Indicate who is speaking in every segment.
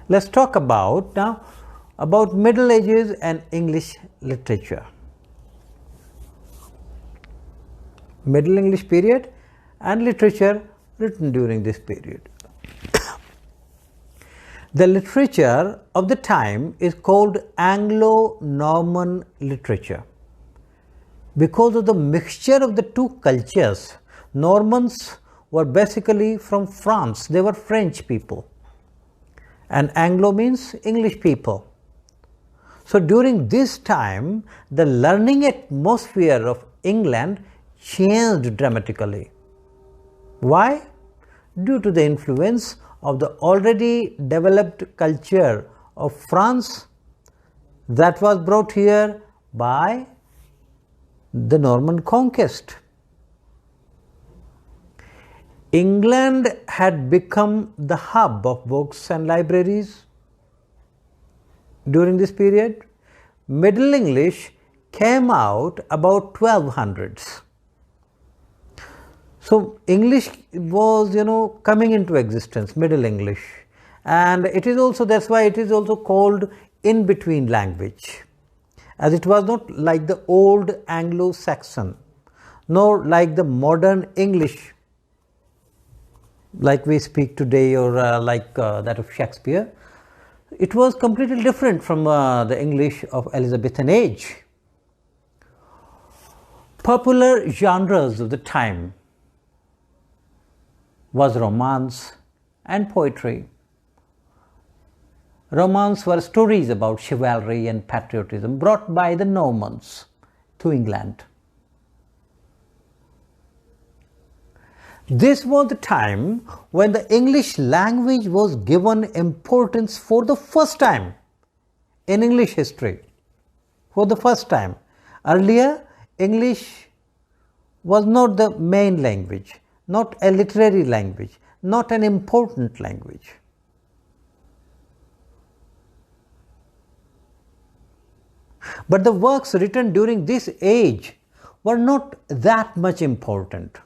Speaker 1: Let's talk now about Middle Ages and English literature. Middle English period and literature written during this period. The literature of the time is called Anglo-Norman Literature. Because of the mixture of the two cultures, Normans were basically from France. They were French people. And Anglo means English people. So during this time, the learning atmosphere of England changed dramatically. Why? Due to the influence of the already developed culture of France that was brought here by the Norman conquest. England had become the hub of books and libraries during this period. Middle English came out about 1200s. So English was, coming into existence, Middle English, and it is also, that's why it is also called in-between language, as it was not like the old Anglo-Saxon, nor like the modern English, like we speak today, or like that of Shakespeare. It was completely different from the English of Elizabethan Age. Popular genres of the time was romance and poetry. Romance were stories about chivalry and patriotism brought by the Normans to England. This was the time when the English language was given importance for the first time in English history. For the first time. Earlier, English was not the main language, not a literary language, not an important language. But the works written during this age were not that much important,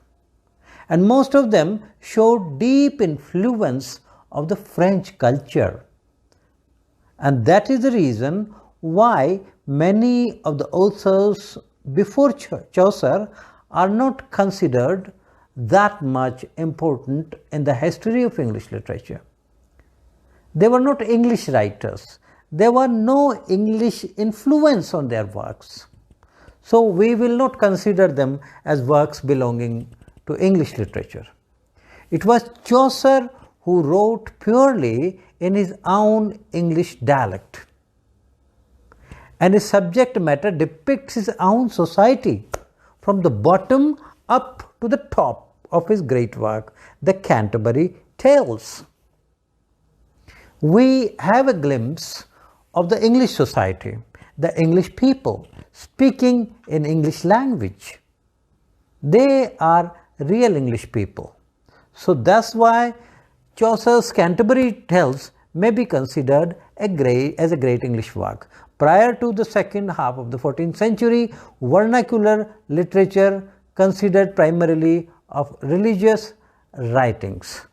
Speaker 1: and most of them showed deep influence of the French culture. And that is the reason why many of the authors before Chaucer are not considered that much important in the history of English literature. They were not English writers. There were no English influence on their works. So we will not consider them as works belonging to English literature. It was Chaucer who wrote purely in his own English dialect. And his subject matter depicts his own society from the bottom up to the top of his great work, the Canterbury Tales. We have a glimpse of the English society, the English people speaking in English language. They are real English people. So that's why Chaucer's Canterbury Tales may be considered as a great English work. Prior to the second half of the 14th century, vernacular literature considered primarily of religious writings.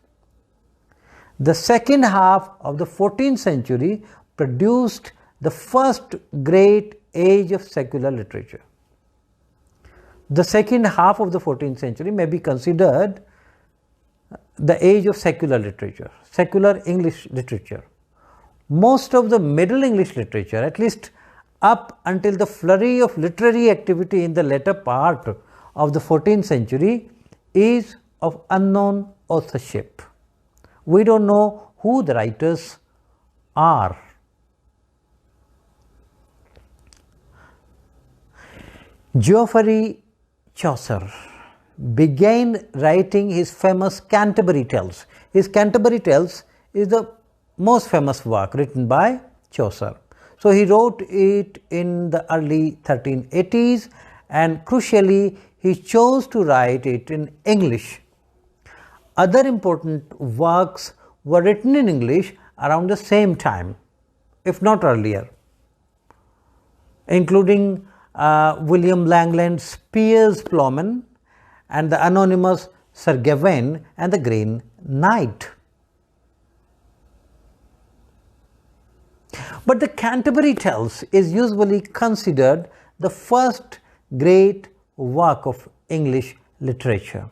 Speaker 1: The second half of the 14th century produced the first great age of secular literature. The second half of the 14th century may be considered the age of secular literature, secular English literature. Most of the Middle English literature, at least up until the flurry of literary activity in the later part of the 14th century, is of unknown authorship. We don't know who the writers are. Geoffrey Chaucer began writing his famous Canterbury Tales. His Canterbury Tales is the most famous work written by Chaucer. So he wrote it in the early 1380s, and crucially he chose to write it in English. Other important works were written in English around the same time, if not earlier, including William Langland's Piers Plowman and the anonymous Sir Gawain and the Green Knight. But the Canterbury Tales is usually considered the first great work of English literature.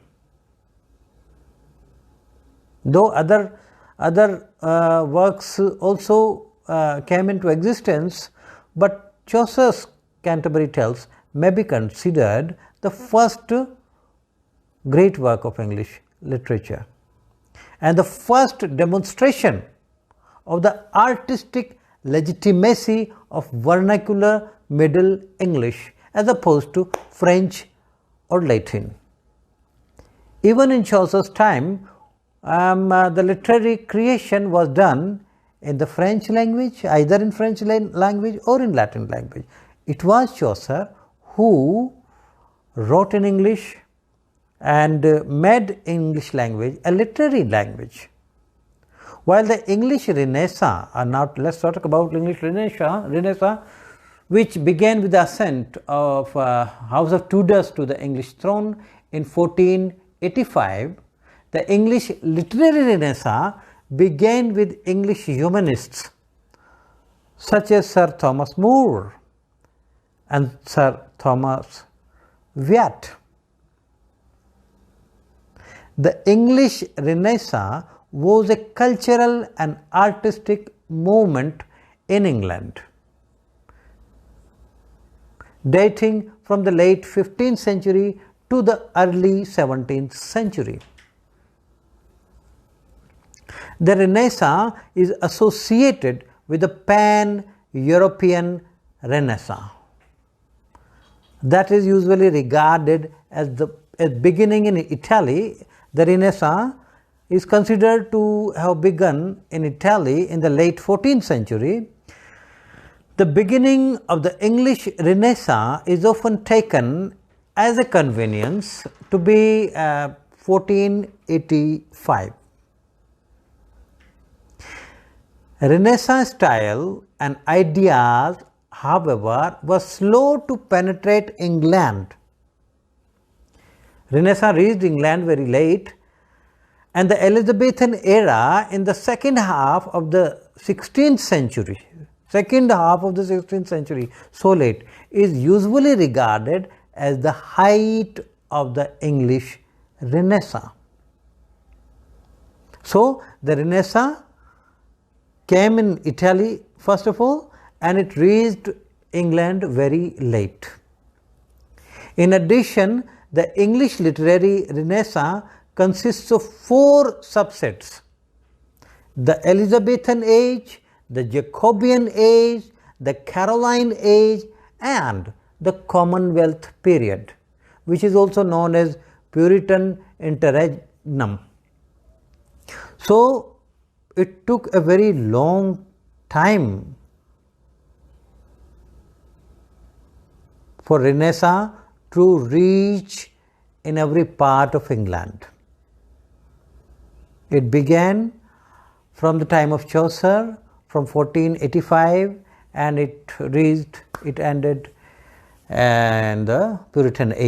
Speaker 1: Though other works also came into existence, but Chaucer's Canterbury Tales may be considered the first great work of English literature and the first demonstration of the artistic legitimacy of vernacular Middle English as opposed to French or Latin. Even in Chaucer's time, the literary creation was done in the French language, either in French language or in Latin language. It was Chaucer who wrote in English and made English language a literary language. While the English Renaissance, now let's talk about English Renaissance, which began with the ascent of House of Tudors to the English throne in 1485, the English literary Renaissance began with English humanists such as Sir Thomas More and Sir Thomas Wyatt. The English Renaissance was a cultural and artistic movement in England, dating from the late 15th century to the early 17th century. The Renaissance is associated with the pan-European Renaissance. That is usually regarded as the beginning in Italy. The Renaissance is considered to have begun in Italy in the late 14th century. The beginning of the English Renaissance is often taken as a convenience to be 1485. Renaissance style and ideas, however, were slow to penetrate England. Renaissance reached England very late, and the Elizabethan era in the second half of the 16th century, so late, is usually regarded as the height of the English Renaissance. So, the Renaissance came in Italy first of all, and it reached England very late. In addition, the English literary Renaissance consists of 4 subsets: the Elizabethan Age, the Jacobean Age, the Caroline Age, and the Commonwealth period, which is also known as Puritan interregnum. So, it took a very long time for Renaissance to reach in every part of England. It began from the time of Chaucer, from 1485, and it ended in the Puritan Age.